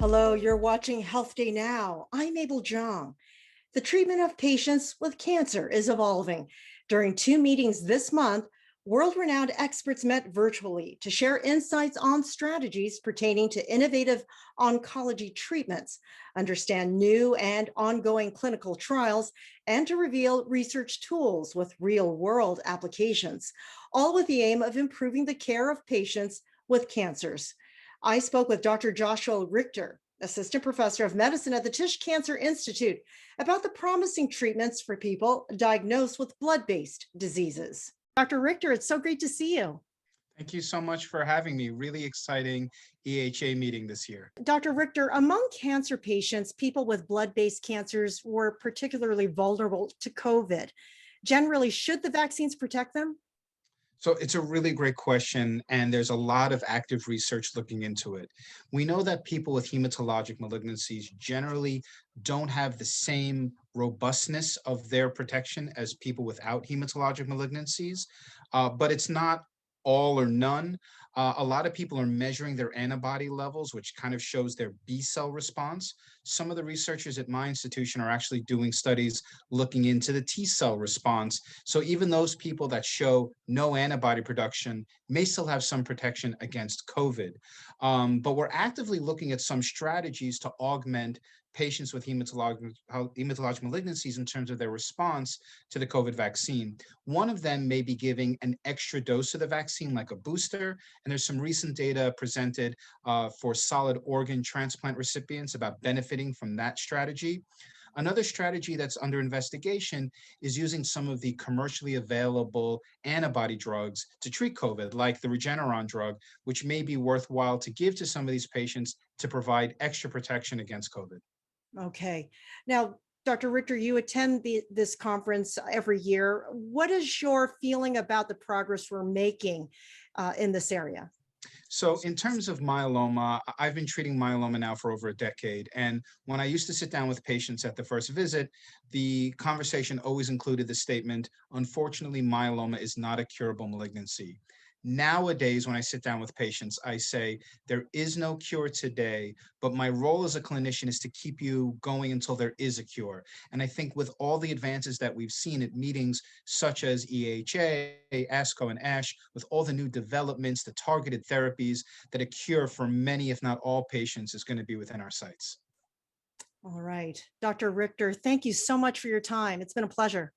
Hello, you're watching Health Day Now. I'm Mabel, Jong. The treatment of patients with cancer is evolving. During two meetings this month, world-renowned experts met virtually to share insights on strategies pertaining to innovative oncology treatments, understand new and ongoing clinical trials, and to reveal research tools with real-world applications, all with the aim of improving the care of patients with cancers. I spoke with Dr. Joshua Richter, Assistant Professor of Medicine at the Tisch Cancer Institute, about the promising treatments for people diagnosed with blood-based diseases. Dr. Richter, it's so great to see you. Thank you so much for having me. Really exciting EHA meeting this year. Dr. Richter, among cancer patients, people with blood-based cancers were particularly vulnerable to COVID. Generally, should the vaccines protect them? So it's a really great question, and there's a lot of active research looking into it. We know that people with hematologic malignancies generally don't have the same robustness of their protection as people without hematologic malignancies, but it's not all or none. A lot of people are measuring their antibody levels, which kind of shows their B cell response. Some of the researchers at my institution are actually doing studies looking into the T cell response. So even those people that show no antibody production may still have some protection against COVID. But we're actively looking at some strategies to augment patients with hematologic malignancies in terms of their response to the COVID vaccine. One of them may be giving an extra dose of the vaccine, like a booster. And there's some recent data presented for solid organ transplant recipients about benefiting from that strategy. Another strategy that's under investigation is using some of the commercially available antibody drugs to treat COVID, like the Regeneron drug, which may be worthwhile to give to some of these patients to provide extra protection against COVID. Okay. Now, Dr. Richter, you attend this conference every year. What is your feeling about the progress we're making in this area? So in terms of myeloma, I've been treating myeloma now for over a decade. And when I used to sit down with patients at the first visit, the conversation always included the statement, unfortunately, myeloma is not a curable malignancy. Nowadays, when I sit down with patients, I say, there is no cure today, but my role as a clinician is to keep you going until there is a cure. And I think with all the advances that we've seen at meetings such as EHA, ASCO, and ASH, with all the new developments, the targeted therapies, that a cure for many, if not all patients, is going to be within our sights. All right. Dr. Richter, thank you so much for your time. It's been a pleasure.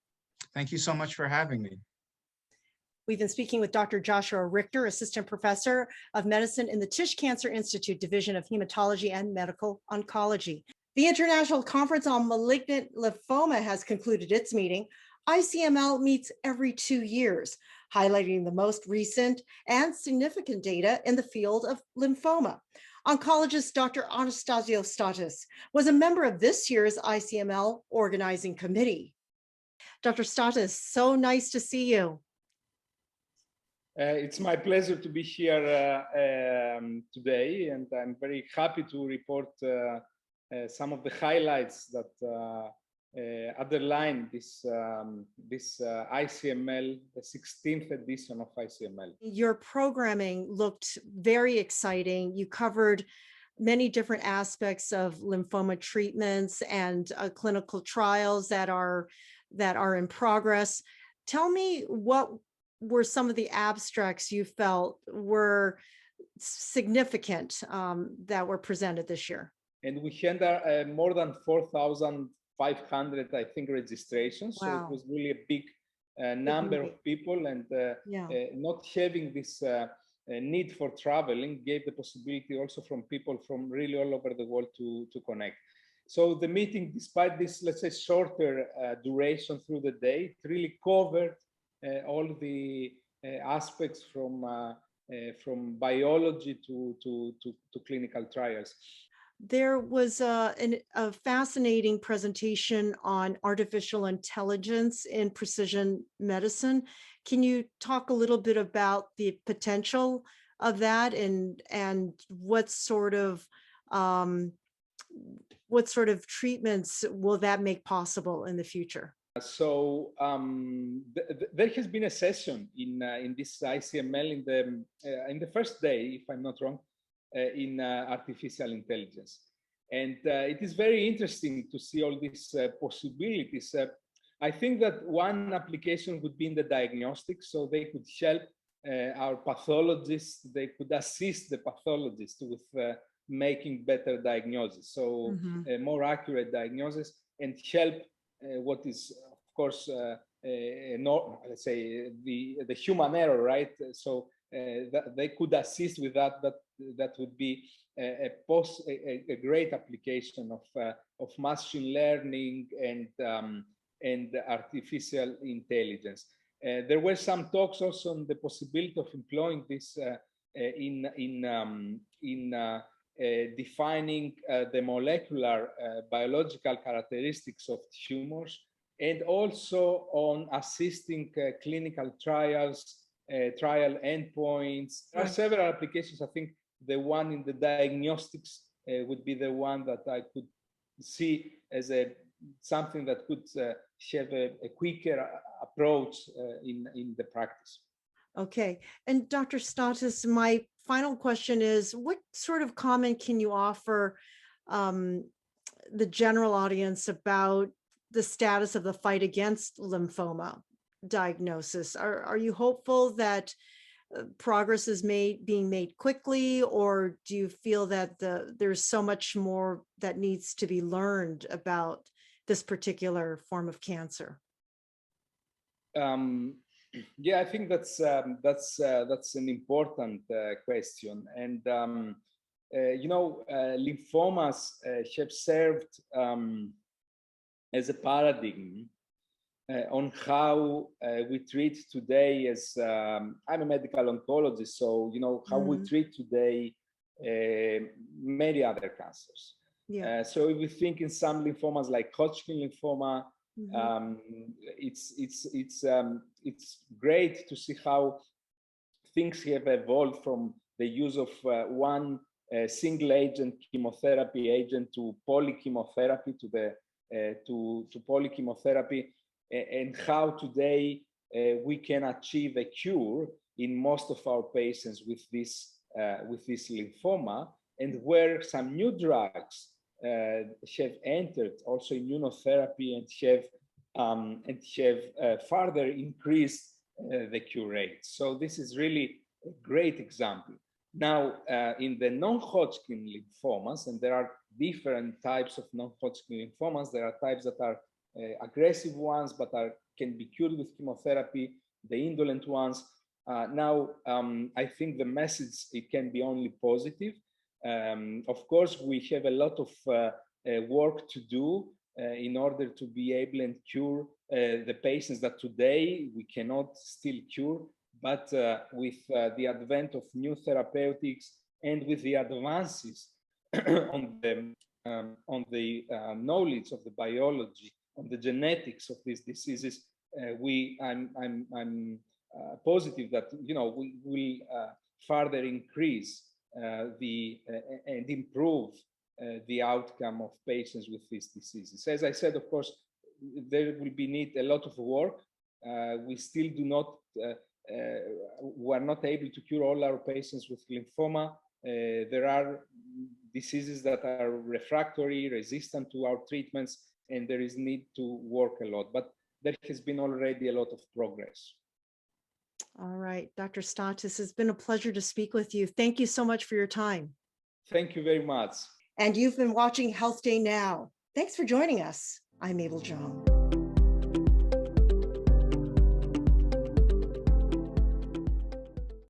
Thank you so much for having me. We've been speaking with Dr. Joshua Richter, Assistant Professor of Medicine in the Tisch Cancer Institute, Division of Hematology and Medical Oncology. The International Conference on Malignant Lymphoma has concluded its meeting. ICML meets every 2 years, highlighting the most recent and significant data in the field of lymphoma. Oncologist Dr. Anastasios Stathis was a member of this year's ICML organizing committee. Dr. Stathis, so nice to see you. It's my pleasure to be here today, and I'm very happy to report some of the highlights that underline this ICML, the 16th edition of ICML. Your programming looked very exciting. You covered many different aspects of lymphoma treatments and clinical trials that are in progress. Tell me, what were some of the abstracts you felt were significant that were presented this year? And we had more than 4,500, I think, registrations. Wow. So it was really a big number of people, and not having this need for traveling gave the possibility also from people from really all over the world to connect. So the meeting, despite this, let's say, shorter duration through the day, it really covered all the aspects from biology to clinical trials. There was a fascinating presentation on artificial intelligence in precision medicine. Can you talk a little bit about the potential of that and what sort of treatments will that make possible in the future? So there has been a session in this ICML in the first day, if I'm not wrong, in artificial intelligence. And it is very interesting to see all these possibilities. I think that one application would be in the diagnostics, so they could help our pathologists, they could assist the pathologist with making better diagnosis, so more accurate diagnosis, and help what is, of course, let's say the human error, right? So that they could assist with that. That would be a great application of machine learning and artificial intelligence. There were some talks also on the possibility of employing this in defining the molecular biological characteristics of tumors, and also on assisting clinical trials, trial endpoints. There are several applications. I think the one in the diagnostics would be the one that I could see as something that could have a quicker approach in the practice. Okay. And Dr. Stathis, my final question is, what sort of comment can you offer the general audience about the status of the fight against lymphoma diagnosis? Are you hopeful that progress is being made quickly, or do you feel that there's so much more that needs to be learned about this particular form of cancer? Yeah, I think that's an important question, and lymphomas have served as a paradigm on how we treat today. As I'm a medical oncologist, so how we treat today many other cancers. Yeah. So if we think in some lymphomas like Hodgkin lymphoma, it's great to see how things have evolved from the use of one single agent chemotherapy agent to polychemotherapy to polychemotherapy, and how today we can achieve a cure in most of our patients with this lymphoma, and where some new drugs have entered, also immunotherapy, and have further increased the cure rate. So this is really a great example. Now, in the non-Hodgkin lymphomas, and there are different types of non-Hodgkin lymphomas. There are types that are aggressive ones, but can be cured with chemotherapy, the indolent ones. Now, I think the message, it can be only positive. Of course, we have a lot of work to do in order to be able and cure the patients that today we cannot still cure. But with the advent of new therapeutics and with the advances on the knowledge of the biology, on the genetics of these diseases, I'm positive that we will further increase and improve the outcome of patients with these diseases. As I said, of course, there will be need a lot of work. We still do not. We are not able to cure all our patients with lymphoma. There are diseases that are refractory, resistant to our treatments, and there is need to work a lot. But there has been already a lot of progress. All right, Dr. Stathis, it's been a pleasure to speak with you. Thank you so much for your time. Thank you very much. And you've been watching Health Day Now. Thanks for joining us. I'm Mabel Jong.